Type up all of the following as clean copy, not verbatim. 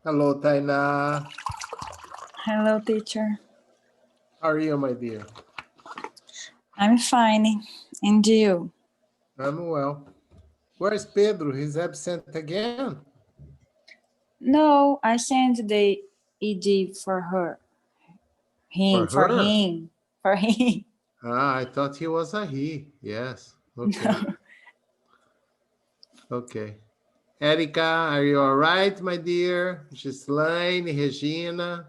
Hello, Taina. Hello, teacher. How are you, my dear? I'm fine. And you? I'm well. Where's Pedro? He's absent again. No, I sent the ED for her. For For her? him. For him. Ah, I thought he was a he. Yes. Okay. No. Okay. Erica, are you all right, my dear? Gislaine, Regina.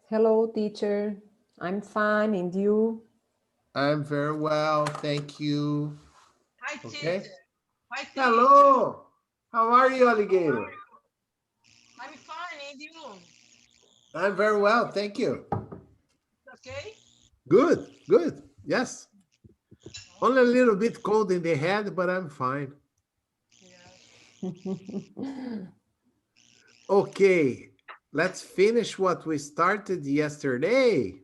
Hello, teacher. I'm fine, and you? I'm very well, thank you. Hi, Okay. teacher. Hi, teacher. Hello. How are you, alligator? I'm fine, and you? I'm very well, thank you. Okay? Good, good. Yes. Only a little bit cold in the head, but I'm fine. Yeah. Okay, let's finish what we started yesterday.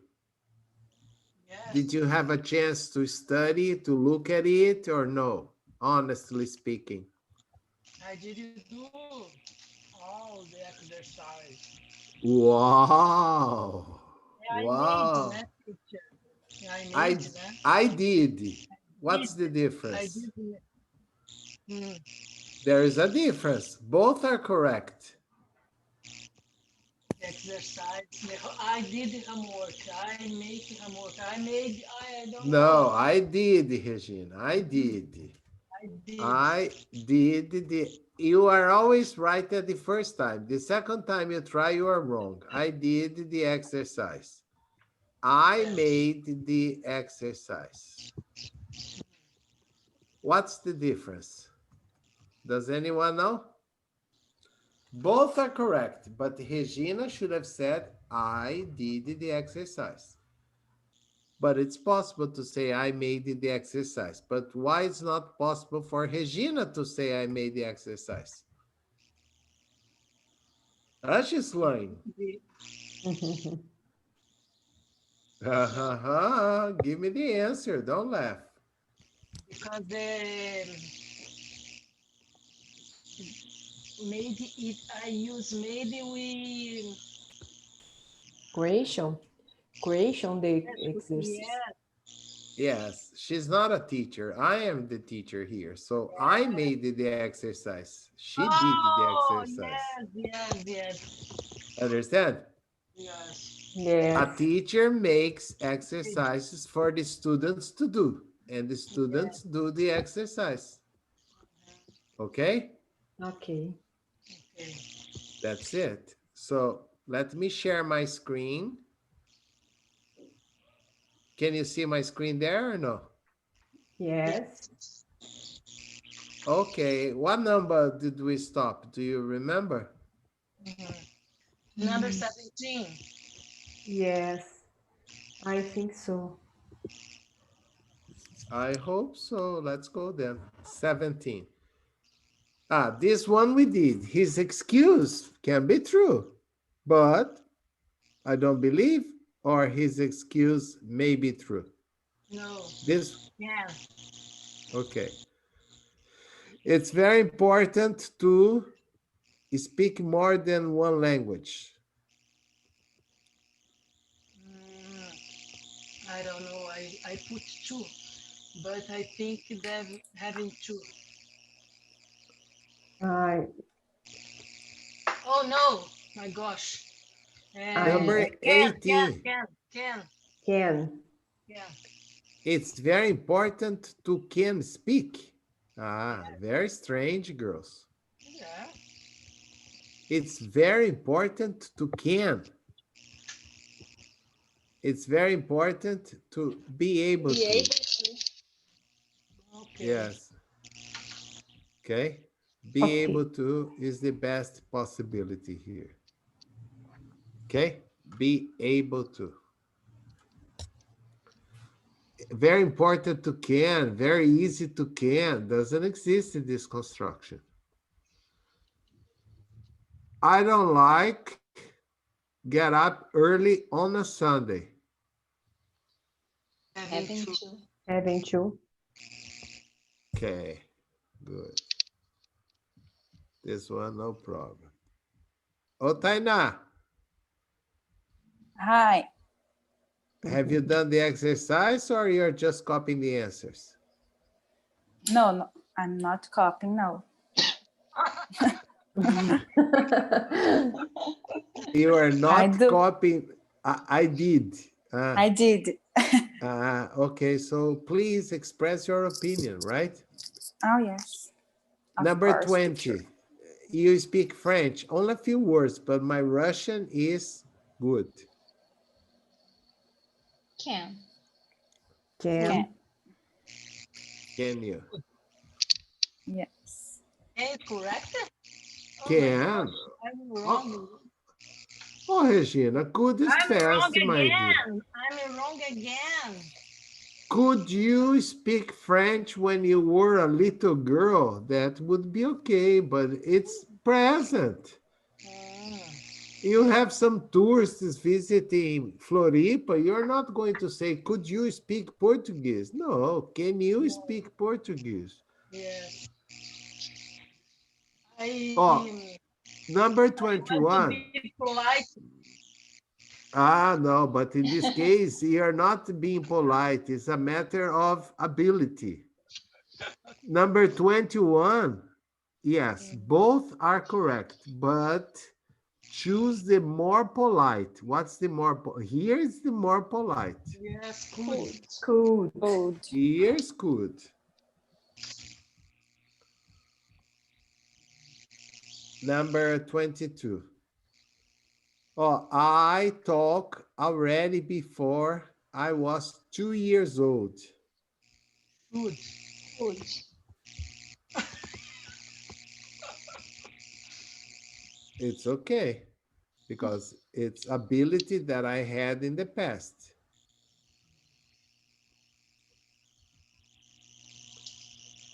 Yes. Did you have a chance to study, to look at it, or no? Honestly speaking. I did do all the exercise. Wow. Yeah, I made, Wow. né, teacher? Yeah, I I made, né? I did. What's the I difference? did. Mm. There is a difference. Both are correct. Exercise. I did homework. I make homework. I don't No, know. I did, Regina. I did. I did. I did. You are always right at the first time. The second time you try, you are wrong. I did the exercise. I made the exercise. What's the difference? Does anyone know? Both are correct, but Regina should have said, I did the exercise. But it's possible to say I made the exercise. But why it's not possible for Regina to say I made the exercise? She's lying. Give me the answer. Don't laugh. Because maybe it I use maybe we Creation the exercise. yeah. Yes, she's not a teacher. I am the teacher here. So I made the exercise. She did the Oh exercise. yes. Understand? Yes. A Yes. teacher makes exercises for the students to do, and the students do the exercise. Okay? Okay. Okay. That's it. So let me share my screen. Can you see my screen there or no? Yes. Okay, what number did we stop? Do you remember? Number 17. Yes. I think so. I hope so. Let's go then. 17. This one we did. His excuse can be true, but I don't believe, or his excuse may be true. No. This, Yeah. okay. It's very important to speak more than one language. I don't know. I put two, but I think that having two. I Oh no, my gosh. Number I Can, 18. can. Yeah. It's very important to can speak. Very strange, girls. Yeah. It's very important to can. It's very important to be able to. Okay. Yes. Okay. Be Okay. able to is the best possibility here. Okay. Be able to. Very important to can. Very easy to can. Doesn't exist in this construction. I don't like get up early on a Sunday. Having two. Having to. Okay. Good. This one, no problem. Oh, Tainá, Hi. have you done the exercise or you're just copying the answers? No, no, I'm not copying, no. You are I not do. copying. I did. I did. Okay, so please express your opinion, right? Oh, yes. Of Number course, teacher. 20. You speak French, only a few words, but my Russian is good. Can. Can. Can you? Yes. Is correct? Oh my Can. gosh, I'm wrong. Oh, Regina, good is I'm wrong fast, my dear. again. I'm wrong again. Could you speak French when you were a little girl? That would be okay, but it's present. You have some tourists visiting Floripa. You're not going to say, could you speak Portuguese? No, can you speak Portuguese? Yes. Oh, I number want to 21. be polite. No, but in this case, you're not being polite. It's a matter of ability. Number 21. Yes, both are correct, but choose the more polite. What's the more? Here is the more polite. Yes, good. Could. Good. Here's good. Number 22. Oh, I talk already before I was 2 years old. Good. Good. It's okay because it's ability that I had in the past.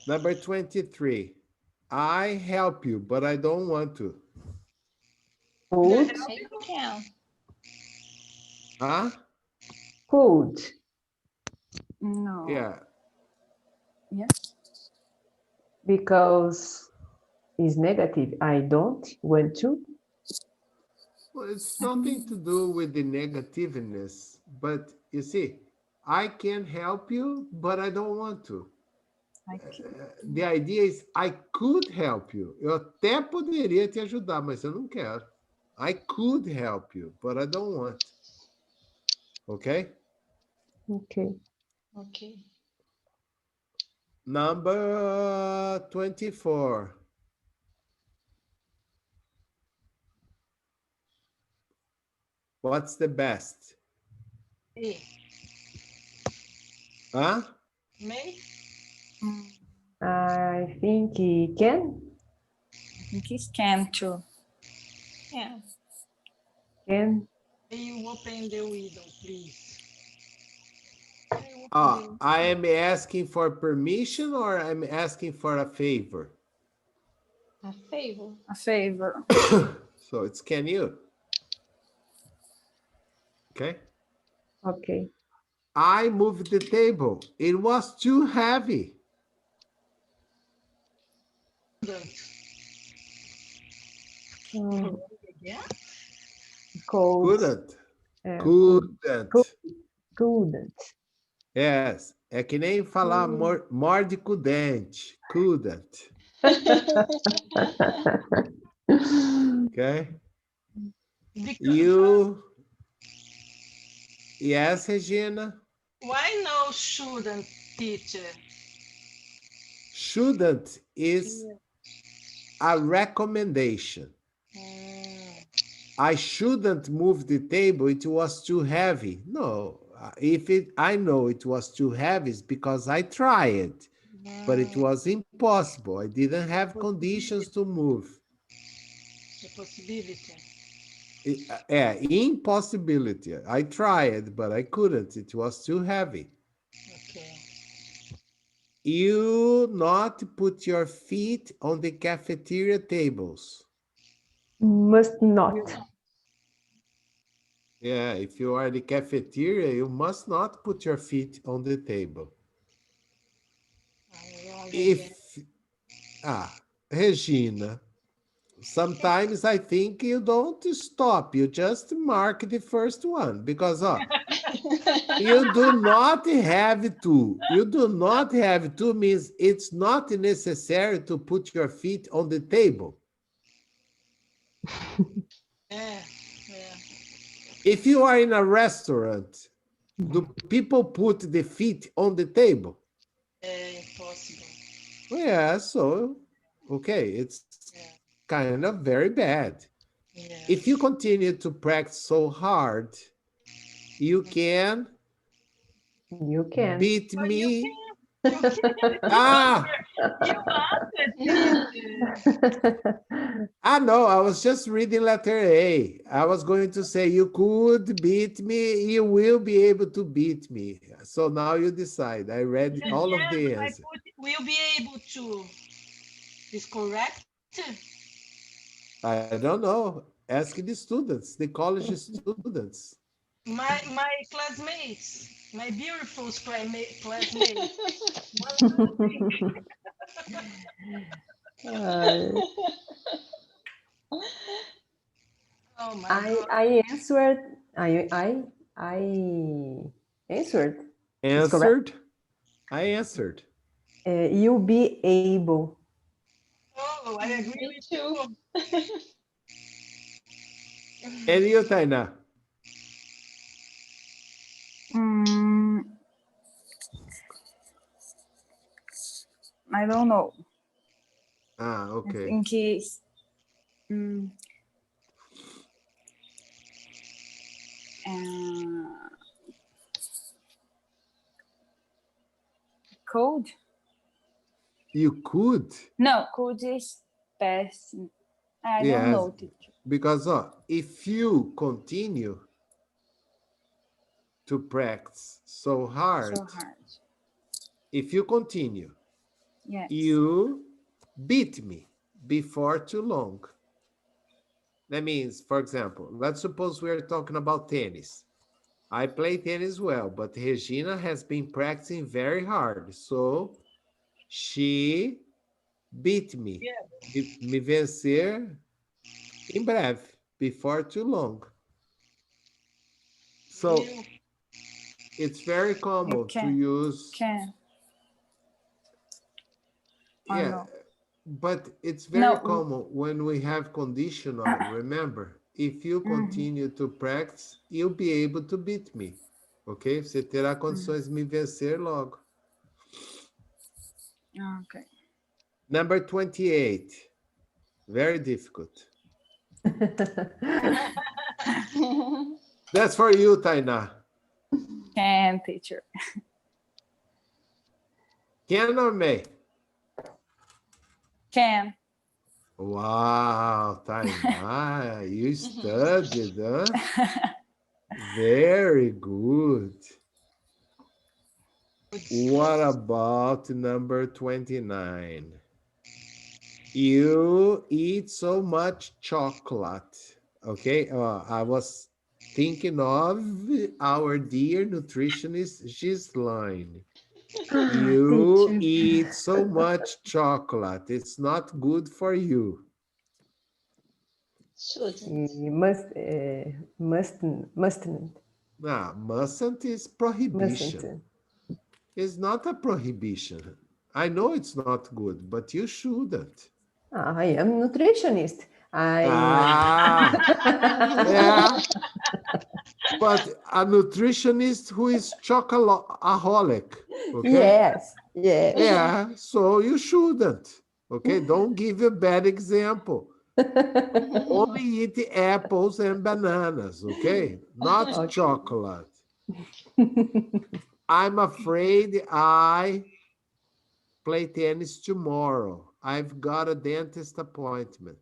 Number 23. I help you, but I don't want to. Could. I can. Huh? Could. No. Yeah. Yes. Because it's negative. I don't want to. Well, it's nothing to do with the negativeness, but you see, I can help you, but I don't want to. I can. The idea is I could help you. Eu até poderia te ajudar, mas eu não quero. I could help you, but I don't want. Okay? Okay. Okay. Number 24. What's the best? Me. Huh? Me? Mm, I think he can. I think it's can too. Yeah. Can. Can you open the window, please? Can you open I am asking for permission or I'm asking for a favor? A favor. A favor. So it's can you? Okay. Okay. I moved the table. It was too heavy. the Um, again? cold. Couldn't. Could. Couldn't. Couldn't. Yes. É que nem falar morde com o dente. Couldn't. Okay. Because, You. Yes, Regina. why no shouldn't, teacher? Shouldn't is a recommendation. I shouldn't move the table. It was too heavy. No, I know it was too heavy, it's because I tried, but it was impossible. I didn't have conditions to move. The possibility. Impossibility. I tried, but I couldn't. It was too heavy. Okay. You not put your feet on the cafeteria tables. Must not. Yeah, if you are the cafeteria, you must not put your feet on the table. I'm wrong again. If Regina, sometimes I think you don't stop. You just mark the first one because you do not have to. You do not have to means it's not necessary to put your feet on the table. Yeah, yeah. If you are in a restaurant, do people put the feet on the table? Impossible. Yeah, so, okay, it's Yeah, kind of very bad. yeah. If you continue to practice so hard, you can You can. beat But you me. can, you can. Ah, You answered, teacher. I know, I was just reading letter A. I was going to say you could beat me, you will be able to beat me. So now you decide. I read The all of chance the I answer. put will be able to is correct. I don't know. Ask the students, the college students. My classmates, my beautiful classmates. What do you think? Uh, Oh my I God. I answered. I answered. It's correct. Answered? I answered. You'll be able. Oh, I agree Me with too. you. And you, Taina? Mm, I don't know. Ah, I okay. think it's mm, uh, code. You could? No, code is past. I don't Yes, know, teacher. because if you continue to practice so hard, So hard. if you continue, Yes. you beat me before too long. That means, for example, let's suppose we are talking about tennis. I play tennis well, but Regina has been practicing very hard. So she beat me. Yeah. Me vencer em breve, before too long. So Will. it's very You common to can. use, Can. Or yeah, no. but it's very No. common when we have conditional. Remember, if you Mhm. continue to practice, you'll be able to beat me. Ok? Você terá condições de me vencer logo. Okay. Number 28. Very difficult. That's for you, Taina. Can, teacher. Can or may? Can. Wow, Taina, you studied, huh? Very good. What about number 29? You eat so much chocolate. Okay, I was thinking of our dear nutritionist Ghislaine. You Teacher. eat so much chocolate. It's not good for you. Shouldn't. Mustn't. Nah, mustn't is prohibition. Mustn't. It's not a prohibition. I know it's not good, but you shouldn't. I am nutritionist. I Ah, yeah. But a nutritionist who is chocoholic, okay? yes, yes. Yeah, so you shouldn't, okay? Don't give a bad example. Only eat apples and bananas, okay? Not Okay. chocolate. I'm afraid I play tennis tomorrow. I've got a dentist appointment.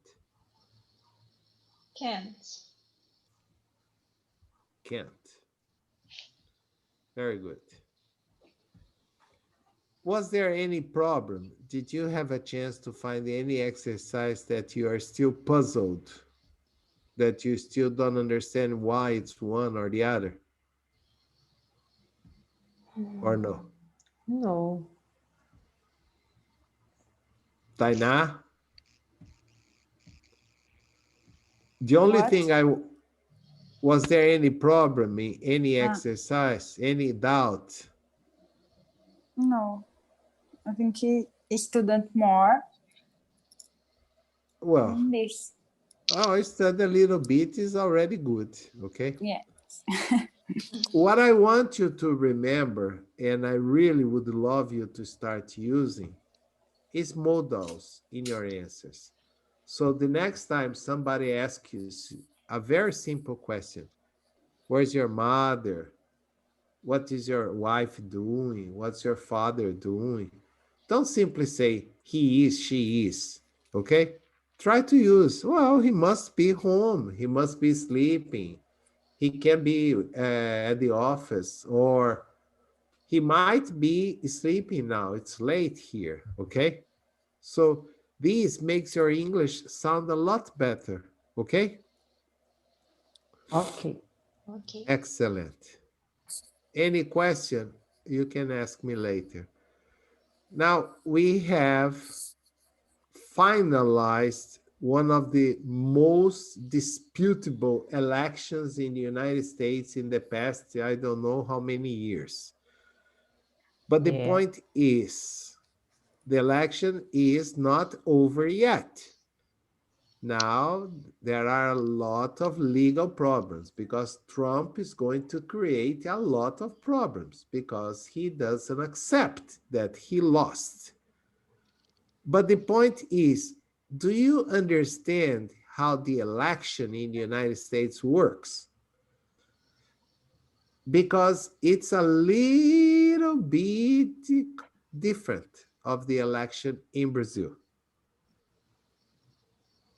Can't. Can't. Very good. Was there any problem? Did you have a chance to find any exercise that you are still puzzled, that you still don't understand why it's one or the other? Or no? No. Tainá? The only What? thing was there any problem in any Ah, exercise, any doubt? no. I think he student more Well, than this. I study a little bit is already good, okay? Yes. What I want you to remember, and I really would love you to start using, is modals in your answers. So the next time somebody asks you a very simple question, where's your mother? What is your wife doing? What's your father doing? Don't simply say he is, she is, okay? Try to use, well, he must be home. He must be sleeping. He can be at the office, or he might be sleeping now. It's late here, okay? So this makes your English sound a lot better, okay? Okay. Okay. Excellent. Any question, you can ask me later. Now, we have finalized one of the most disputable elections in the United States in the past, I don't know how many years. But the Yeah. point is, the election is not over yet. Now, there are a lot of legal problems because Trump is going to create a lot of problems because he doesn't accept that he lost. But the point is, do you understand how the election in the United States works? Because it's a little bit different of the election in Brazil.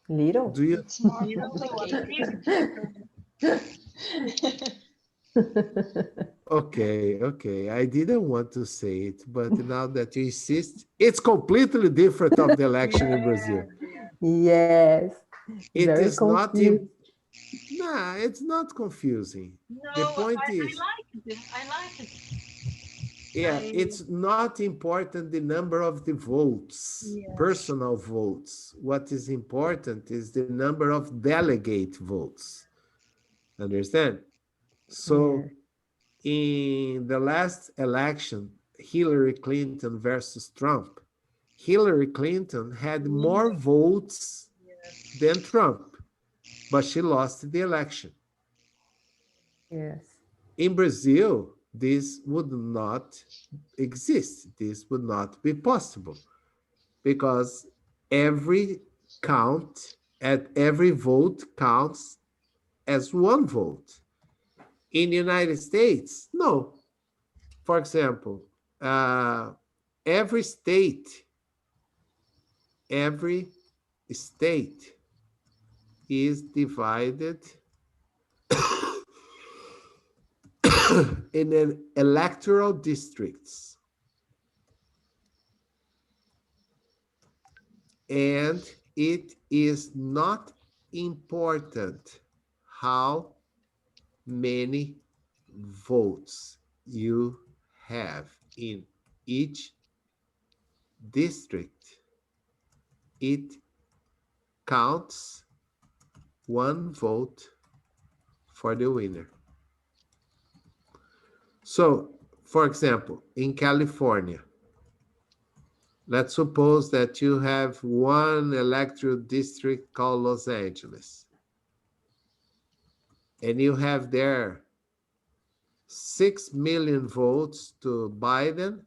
Little. Do you? It's more You know, a complicated. big Okay. I didn't want to say it, but now that you insist, it's completely different of the election in Brazil. Yes. It Very is not confused. in, nah, it's not confusing. No, The point I is, like it. I like it. yeah, I it's not important the number of the votes, yes. personal votes. What is important is the number of delegate votes. Understand? Yeah. So in the last election, Hillary Clinton versus Trump, Hillary Clinton had more Yeah, votes yes. than Trump, but she lost the election. Yes. In Brazil, this would not exist. This would not be possible because every count at every vote counts as one vote. In the United States, no. For example, uh, every state, every state is divided in an electoral districts, and it is not important how many votes you have in each district. It counts one vote for the winner. So, for example, in California, let's suppose that you have one electoral district called Los Angeles, and you have there 6 million votes to Biden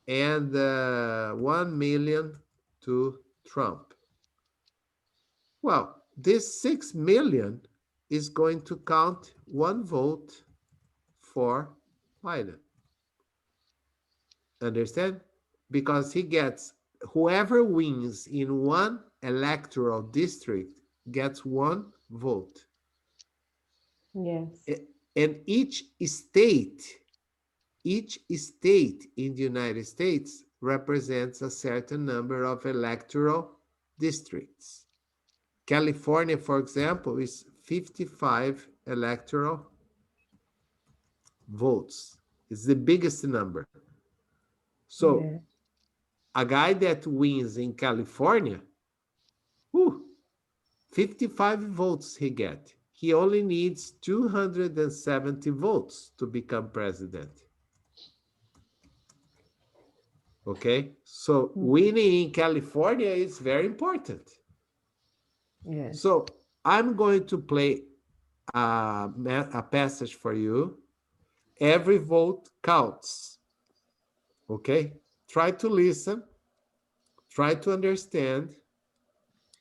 and 1 million to Trump. Well, this 6 million is going to count one vote for Biden. Understand? Because he gets, whoever wins in one electoral district gets one vote. Yes. And each state in the United States represents a certain number of electoral districts. California, for example, is 55 electoral votes. It's the biggest number. So Yeah. a guy that wins in California, whew, 55 votes he get. He only needs 270 votes to become president. Okay, so winning in California is very important. Yes. So I'm going to play a passage for you. Every vote counts. Okay, try to listen, try to understand,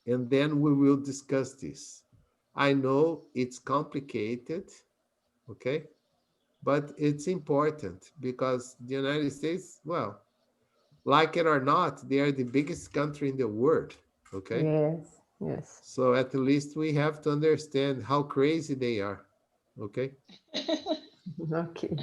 and then we will discuss this. I know it's complicated, okay, but it's important because the United States, well, like it or not, they are the biggest country in the world, okay? Yes. Yes. So at least we have to understand how crazy they are, okay? Okay.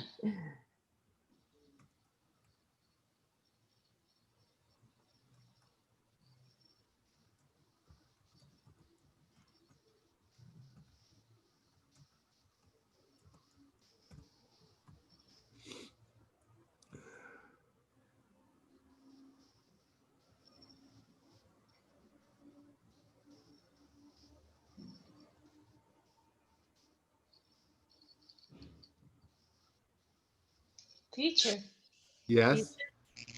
Teacher, Yes?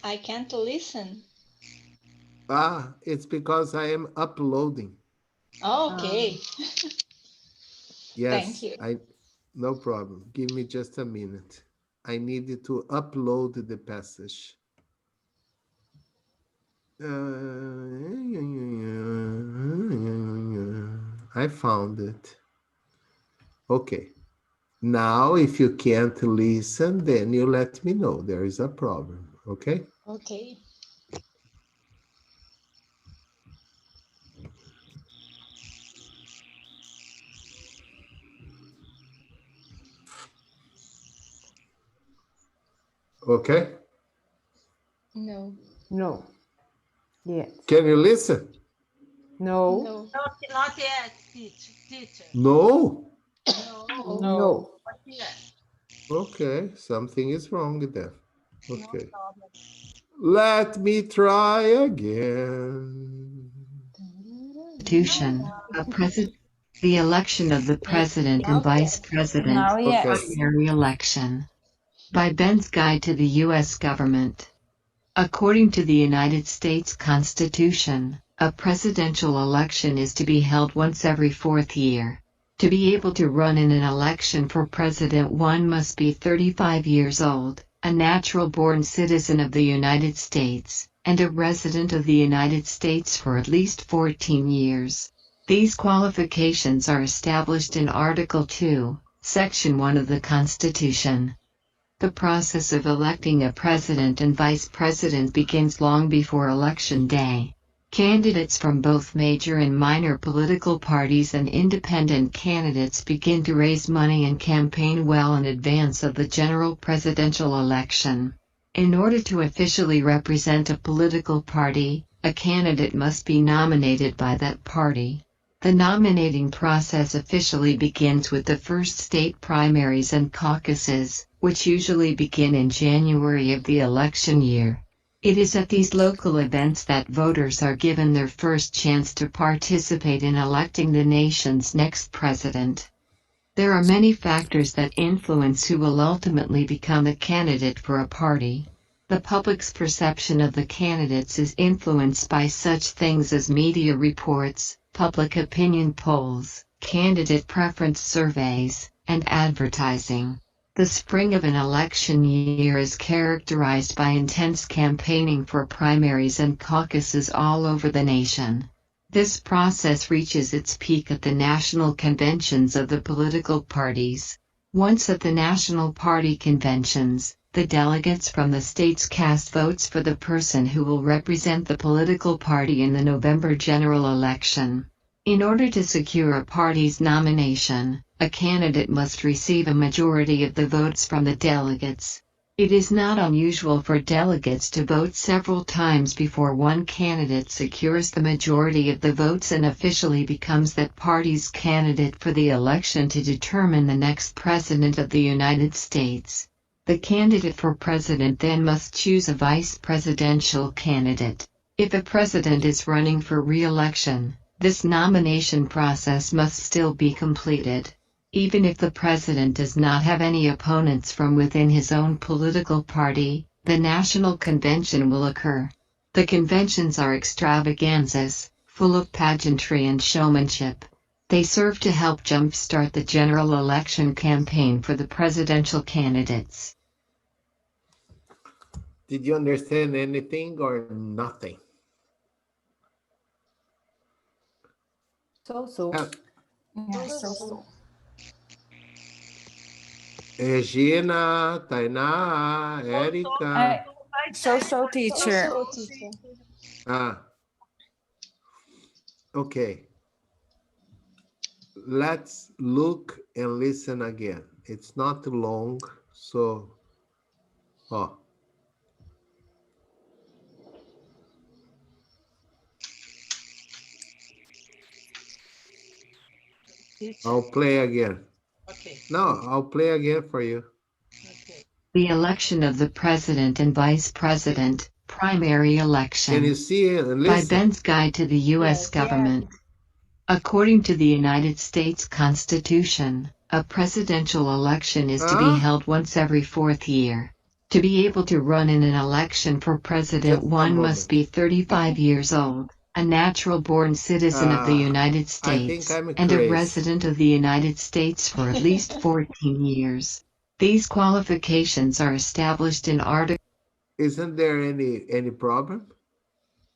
I can't listen. It's because I am uploading. Okay, thank Yes, you. no problem. Give me just a minute. I needed to upload the passage. I found it. Okay. Now, if you can't listen, then you let me know. There is a problem. Okay? Okay. Okay? No. No. Yes. Can you listen? No. No. Not yet, teacher. No? No, No. not yet. Okay, something is wrong there. No Okay. problem. Let me try again. Constitution, the election of the president and vice president, Now, Okay. yes. primary election. By Ben's Guide to the U.S. Government. According to the United States Constitution, a presidential election is to be held once every fourth year. To be able to run in an election for president, one must be 35 years old, a natural-born citizen of the United States, and a resident of the United States for at least 14 years. These qualifications are established in Article 2, Section 1 of the Constitution. The process of electing a president and vice president begins long before Election Day. Candidates from both major and minor political parties and independent candidates begin to raise money and campaign well in advance of the general presidential election. In order to officially represent a political party, a candidate must be nominated by that party. The nominating process officially begins with the first state primaries and caucuses, which usually begin in January of the election year. It is at these local events that voters are given their first chance to participate in electing the nation's next president. There are many factors that influence who will ultimately become a candidate for a party. The public's perception of the candidates is influenced by such things as media reports, public opinion polls, candidate preference surveys, and advertising. The spring of an election year is characterized by intense campaigning for primaries and caucuses all over the nation. This process reaches its peak at the national conventions of the political parties. Once at the national party conventions, the delegates from the states cast votes for the person who will represent the political party in the November general election. In order to secure a party's nomination, a candidate must receive a majority of the votes from the delegates. It is not unusual for delegates to vote several times before one candidate secures the majority of the votes and officially becomes that party's candidate for the election to determine the next president of the United States. The candidate for president then must choose a vice presidential candidate. If a president is running for re-election, This nomination process must still be completed. Even if the president does not have any opponents from within his own political party, the national convention will occur. The conventions are extravaganzas, full of pageantry and showmanship. They serve to help jumpstart the general election campaign for the presidential candidates. Did you understand anything or nothing? So. Yeah, so. Regina, Tainá, Érica. So, teacher. So, teacher. Ah, okay. Let's look and listen again. It's not too long, so. Oh. Teacher. I'll play again. Okay. No, I'll play again for you. Okay. The election of the president and vice president, primary election. Can you see it and By listen? Ben's Guide to the U.S. Yes. Government. According to the United States Constitution, a presidential election is to be Huh? held once every 4th year. To be able to run in an election for president, Just a one must be moment. 35 years old, a natural-born citizen of the United I think States, I'm and a crazy. resident of the United States for at least 14 years. These qualifications are established in Article. Isn't there any problem?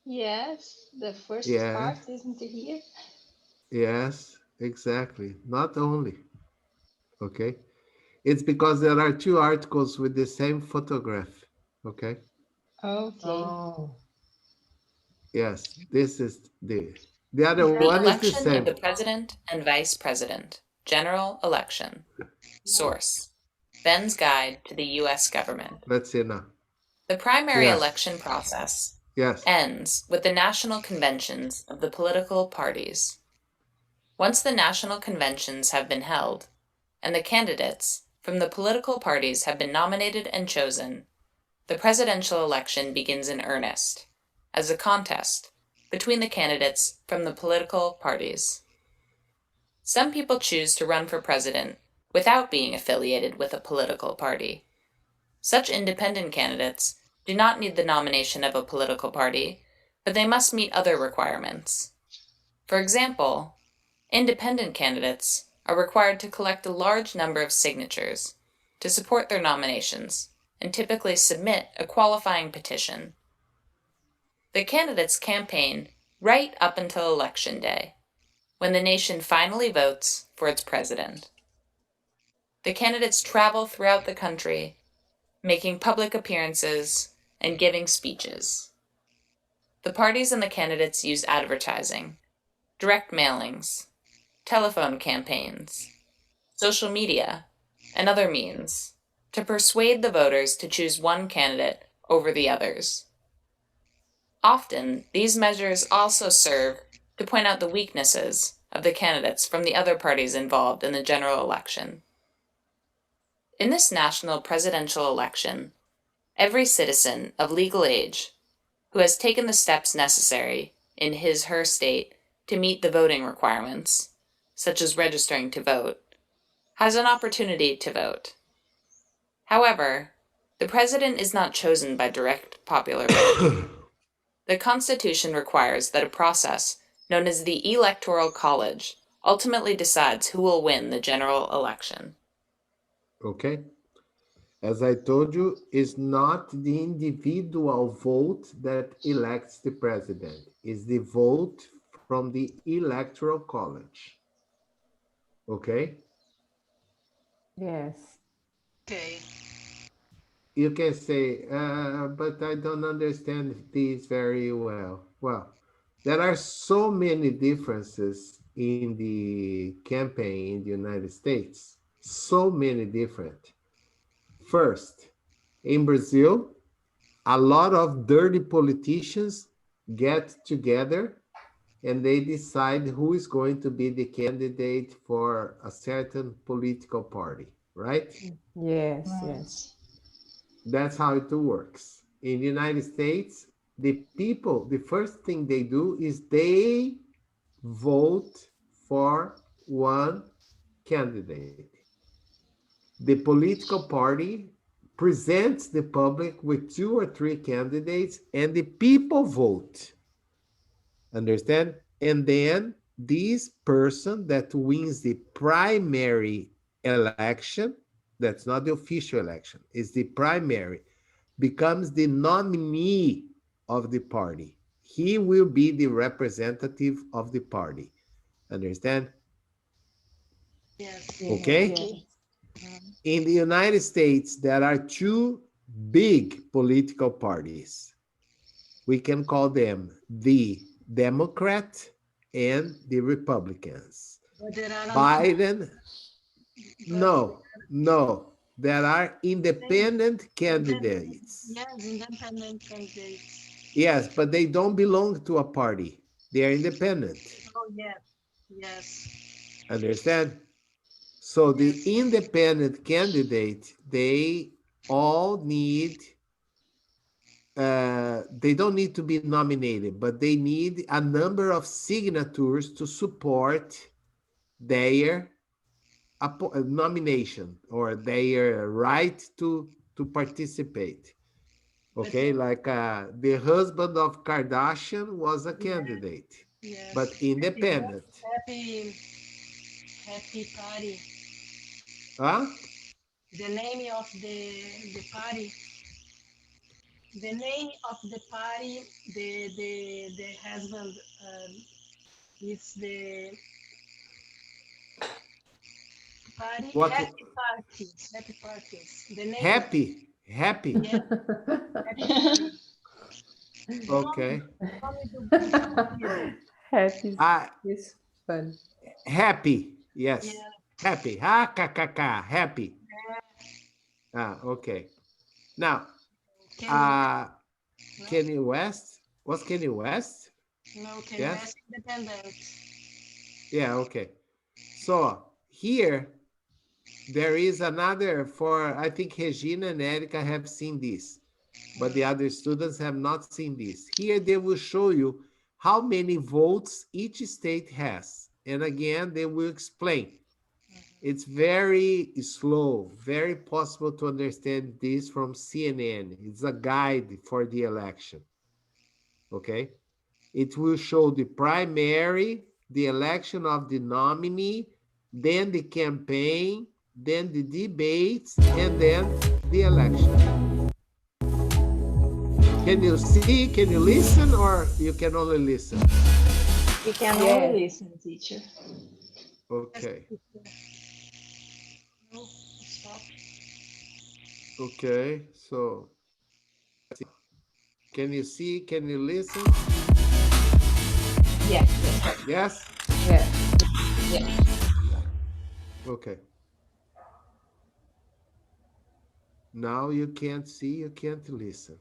Yes, the first Yeah, part isn't here. yes, exactly. Not only. Okay. It's because there are two articles with the same photograph. Okay. Okay. Oh. Yes, this is the other The one is the election of same. the president and vice president. General election. Source: Ben's Guide to the U.S. Government. Let's see now. The primary Yes. election process Yes. ends with the national conventions of the political parties. Once the national conventions have been held, and the candidates from the political parties have been nominated and chosen, the presidential election begins in earnest, as a contest between the candidates from the political parties. Some people choose to run for president without being affiliated with a political party. Such independent candidates do not need the nomination of a political party, but they must meet other requirements. For example, independent candidates are required to collect a large number of signatures to support their nominations and typically submit a qualifying petition. The candidates campaign right up until Election Day, when the nation finally votes for its president. The candidates travel throughout the country, making public appearances and giving speeches. The parties and the candidates use advertising, direct mailings, telephone campaigns, social media, and other means to persuade the voters to choose one candidate over the others. Often, these measures also serve to point out the weaknesses of the candidates from the other parties involved in the general election. In this national presidential election, every citizen of legal age who has taken the steps necessary in his/her state to meet the voting requirements, such as registering to vote, has an opportunity to vote. However, the president is not chosen by direct popular vote. The Constitution requires that a process known as the Electoral College ultimately decides who will win the general election. Okay. As I told you, it's not the individual vote that elects the president. It's the vote from the Electoral College. Okay? Yes. Okay. You can say, but I don't understand this very well. Well, there are so many differences in the campaign in the United States. So many different. First, in Brazil, a lot of dirty politicians get together and they decide who is going to be the candidate for a certain political party, right? Yes, yes. That's how it works. In the United States, the people, the first thing they do is they vote for one candidate. The political party presents the public with 2 or 3 candidates, and the people vote. Understand? And then this person that wins the primary election, that's not the official election, it's the primary, becomes the nominee of the party. He will be the representative of the party. Understand? Yes. Okay? Yes. In the United States, there are 2 big political parties. We can call them the Democrat and the Republicans. But there are Biden, no. There are independent candidates. Yes, independent candidates. Yes, but they don't belong to a party. They are independent. Oh, yes. Yes. Understand? So the independent candidate, they all need, they don't need to be nominated, but they need a number of signatures to support their nomination or their right to participate. Okay, like the husband of Kardashian was a candidate, Yes. but independent. Happy party. Huh? The name of the party. The name of the party, the husband is the party. What? Happy parties. Happy parties. The name. Happy. Yeah, happy party. Okay. Happy Ah, is fun. happy. Yes. Yeah. Happy. Ha, ka, ka, ka. Happy. Okay. Now, Kanye West. What's Kanye West? No, okay, Yes? yes, independent. Yeah, okay. So here, there is another for, I think Regina and Erica have seen this, but the other students have not seen this. Here they will show you how many votes each state has. And again, they will explain. It's very slow, very possible to understand this from CNN. It's a guide for the election. Okay? It will show the primary, the election of the nominee, then the campaign, then the debates, and then the election. Can you see, can you listen, or you can only listen? We can Yeah. only listen, teacher. Okay, No, stop. okay, so can you see, can you listen? Yeah. Yes? Yeah. Yeah. Okay. Now you can't see, you can't listen.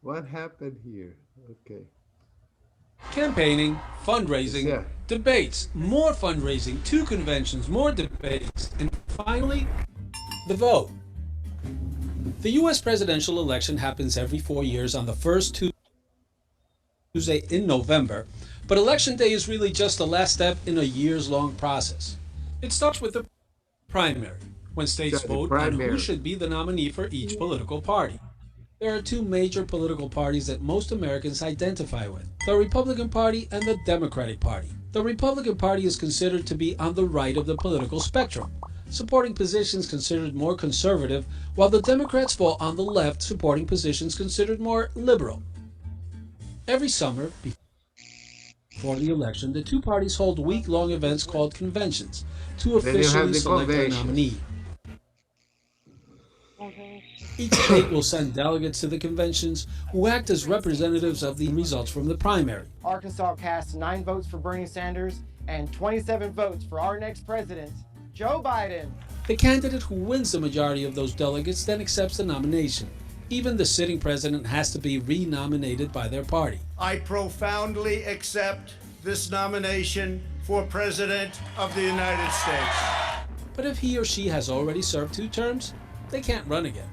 What happened here? Okay. Campaigning, fundraising, Yeah. debates, more fundraising, 2 conventions, more debates, and finally, the vote. The U.S. presidential election happens every 4 years on the first Tuesday in November, but Election Day is really just the last step in a years-long process. It starts with the primary, when states The vote on primary. who should be the nominee for each political party. There are 2 major political parties that most Americans identify with, the Republican Party and the Democratic Party. The Republican Party is considered to be on the right of the political spectrum, supporting positions considered more conservative, while the Democrats fall on the left, supporting positions considered more liberal. Every summer, before the election, the 2 parties hold week-long events called conventions to Then you have officially the select their convention. nominee. Each state will send delegates to the conventions who act as representatives of the results from the primary. Arkansas cast 9 votes for Bernie Sanders and 27 votes for our next president, Joe Biden. The candidate who wins the majority of those delegates then accepts the nomination. Even the sitting president has to be re-nominated by their party. I profoundly accept this nomination for President of the United States. But if he or she has already served 2 terms, they can't run again.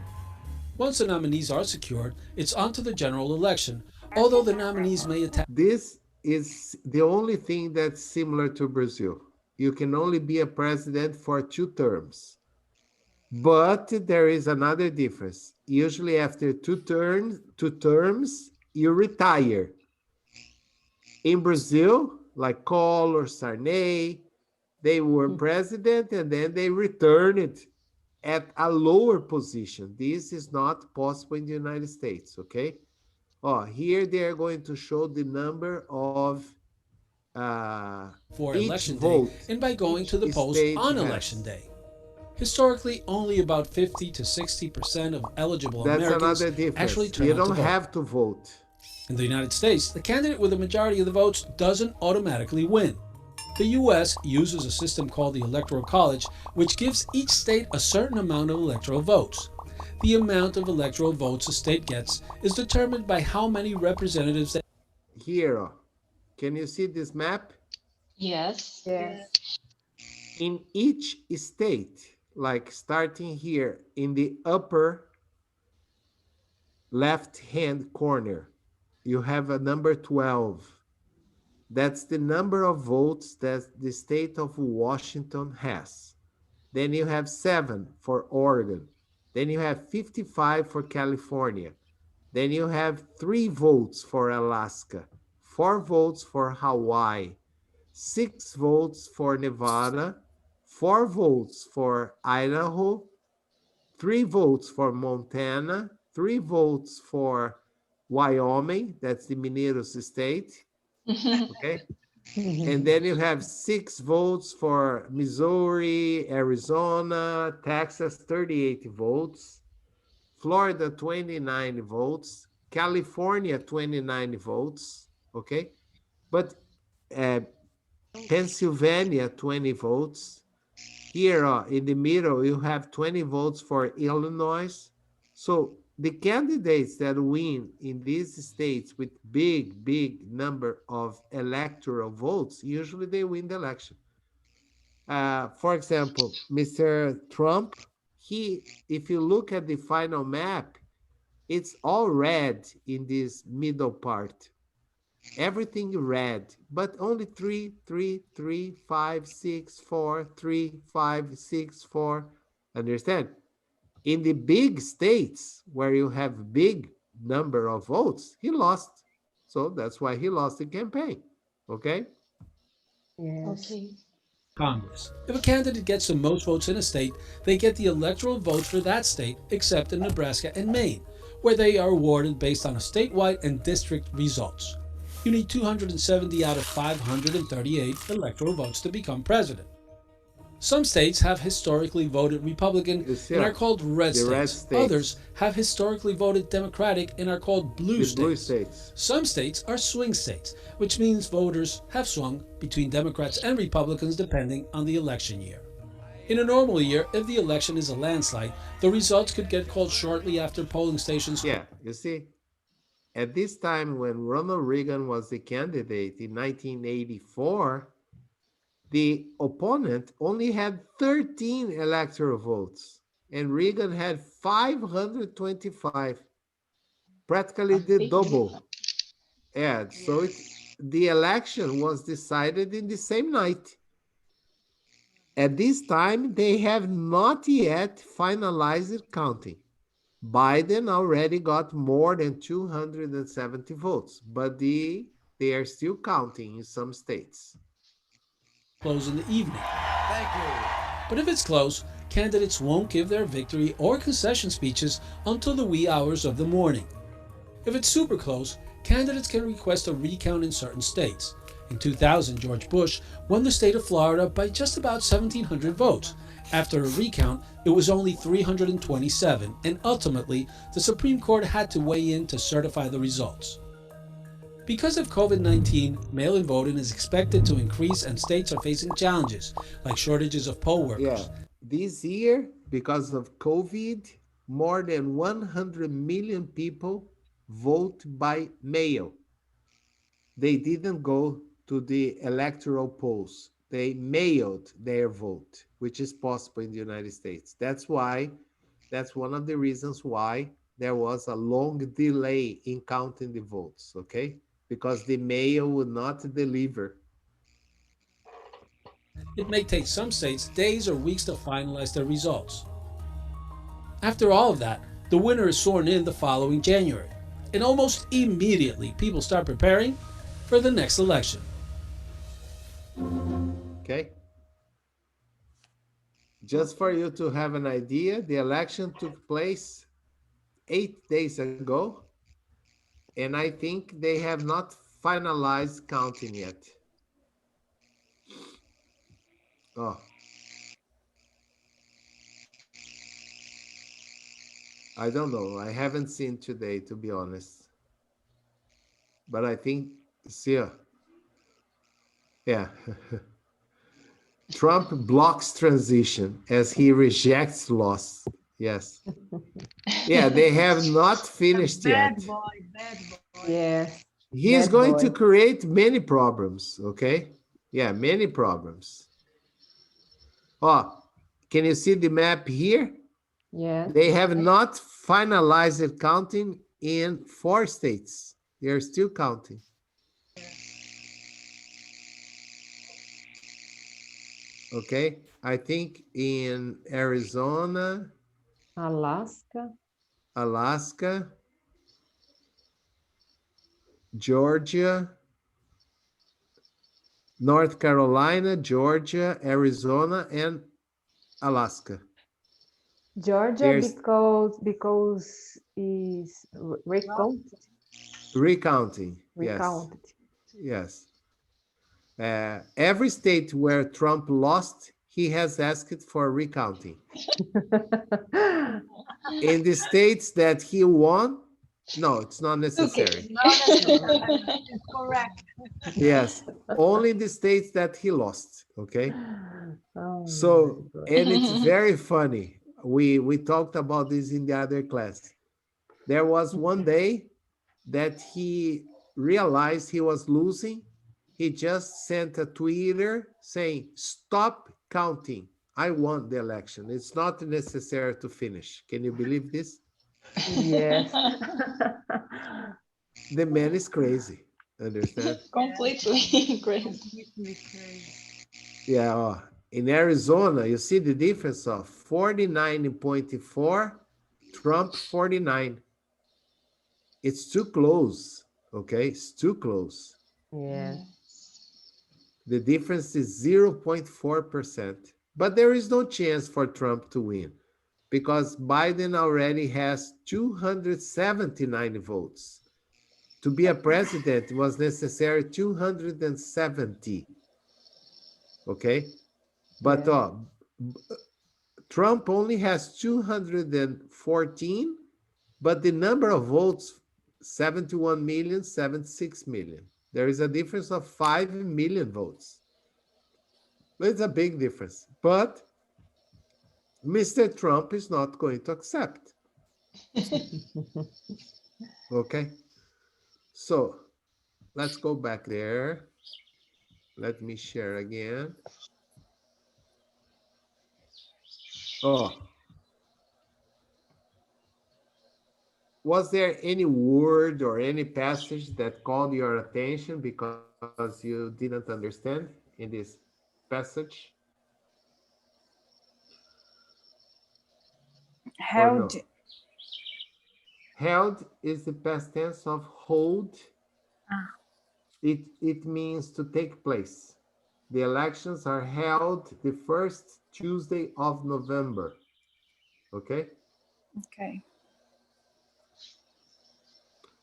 Once the nominees are secured, it's on to the general election, although the nominees may attack. This is the only thing that's similar to Brazil. You can only be a president for 2 terms. But there is another difference. Usually after 2 terms, you retire. In Brazil, like Collor, Sarney, they were president and then they returned at a lower position. This is not possible in the United States, okay? Oh, here they are going to show the number of for each election day vote and by going to the each polls state on has. election day. Historically, only about 50 to 60% of eligible That's Americans another difference. actually turn You out to don't vote. have to vote. In the United States, the candidate with a majority of the votes doesn't automatically win. The US uses a system called the Electoral College, which gives each state a certain amount of electoral votes. The amount of electoral votes a state gets is determined by how many representatives. Here, can you see this map? Yes. Yes. In each state, like starting here in the upper left-hand corner, you have a number 12. That's the number of votes that the state of Washington has. Then you have 7 for Oregon. Then you have 55 for California. Then you have 3 votes for Alaska, 4 votes for Hawaii, 6 votes for Nevada, 4 votes for Idaho, 3 votes for Montana, 3 votes for Wyoming, that's the Mineiros state, okay? And then you have 6 votes for Missouri, Arizona, Texas, 38 votes, Florida, 29 votes, California, 29 votes, okay? But Pennsylvania, 20 votes. Here in the middle, you have 20 votes for Illinois. So the candidates that win in these states with big number of electoral votes, usually they win the election. For example, Mr. Trump, if you look at the final map, it's all red in this middle part. Everything red, but only 3, 3, 3, 5, 6, 4, 3, 5, 6, 4. Understand? In the big states where you have big number of votes, he lost. So that's why he lost the campaign. Okay? Yes. Okay. Congress. If a candidate gets the most votes in a state, they get the electoral votes for that state, except in Nebraska and Maine, where they are awarded based on a statewide and district results. You need 270 out of 538 electoral votes to become president. Some states have historically voted Republican and are called red states. Others have historically voted Democratic and are called blue states. Some states are swing states, which means voters have swung between Democrats and Republicans depending on the election year. In a normal year, if the election is a landslide, the results could get called shortly after polling stations. Yeah, you see, at this time when Ronald Reagan was the candidate in 1984, the opponent only had 13 electoral votes, and Reagan had 525, practically the double. Yeah, so the election was decided in the same night. At this time, they have not yet finalized counting. Biden already got more than 270 votes, but they are still counting in some states. Close in the evening. Thank you. But if it's close, candidates won't give their victory or concession speeches until the wee hours of the morning. If it's super close, candidates can request a recount in certain states. In 2000, George Bush won the state of Florida by just about 1,700 votes. After a recount, it was only 327, and ultimately, the Supreme Court had to weigh in to certify the results. Because of COVID-19, mail-in voting is expected to increase and states are facing challenges, like shortages of poll workers. Yeah, this year, because of COVID, more than 100 million people vote by mail. They didn't go to the electoral polls. They mailed their vote, which is possible in the United States. That's one of the reasons why there was a long delay in counting the votes, okay? because the mail will not deliver. It may take some states days or weeks to finalize their results. After all of that, the winner is sworn in the following January, and almost immediately people start preparing for the next election. Okay? Just for you to have an idea, the election took place 8 days ago, and I think they have not finalized counting yet. Oh. I don't know. I haven't seen today, to be honest. But I think, see, yeah. Trump blocks transition as he rejects loss. Yes. Yeah, they have not finished yet. Bad boy, bad boy. Yes. He is Bad going boy. to create many problems, okay? Yeah, many problems. Oh, can you see the map here? Yes. They have not finalized counting in 4 states. They're still counting. Okay, I think in Arizona, Alaska. Alaska, Georgia, North Carolina, Georgia, Arizona, and Alaska. Georgia There's because is recounted. recounting. Recounted. Yes. Every state where Trump lost, he has asked for recounting. In the states that he won, no, it's not necessary. It's correct. Yes, only the states that he lost. Okay. Oh, So, my God. and it's very funny. We talked about this in the other class. There was one day that he realized he was losing. He just sent a Twitter saying, "Stop counting. I won the election. It's not necessary to finish." Can you believe this? Yes. The man is crazy. Understand? Completely crazy. Completely crazy. Yeah. In Arizona, you see the difference of 49.4, Trump 49. It's too close. Okay, it's too close. Yes. The difference is 0.4%. But there is no chance for Trump to win because Biden already has 279 votes. To be a president, it was necessary 270. Okay? But Trump only has 214, but the number of votes, 71 million, 76 million. There is a difference of 5 million votes. It's a big difference. But Mr. Trump is not going to accept. Okay? So let's go back there. Let me share again. Oh. Was there any word or any passage that called your attention because you didn't understand in this passage? Held. No? Held is the past tense of hold. It means to take place. The elections are held the first Tuesday of November. Okay? Okay.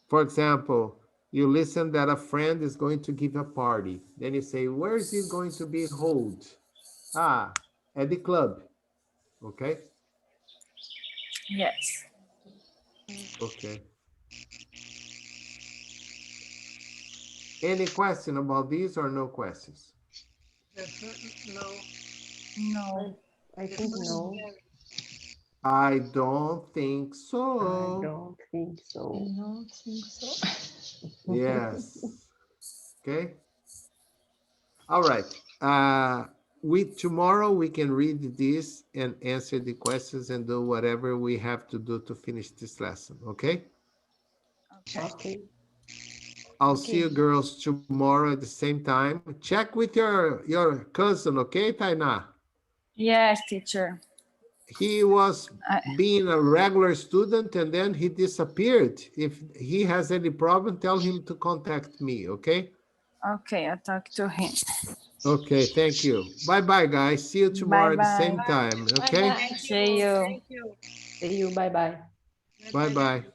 For example, you listen that a friend is going to give a party. Then you say, where is it going to be held? Ah, at the club. Okay? Yes. Okay. Any question about this or no questions? No. No. I think no. I don't think I so. don't think so. I don't think so. Yes. Okay. All right. Tomorrow we can read this and answer the questions and do whatever we have to do to finish this lesson. Okay? Okay. Okay. I'll see you girls tomorrow at the same time. Check with your cousin, okay, Tainá? Yes, teacher. He was being a regular student and then he disappeared. If he has any problem, tell him to contact me, okay? Okay, I'll talk to him. Okay, thank you. Bye-bye, guys. See you tomorrow at the same Bye-bye. time, okay? See you. Thank you. See you. Bye-bye. Bye-bye.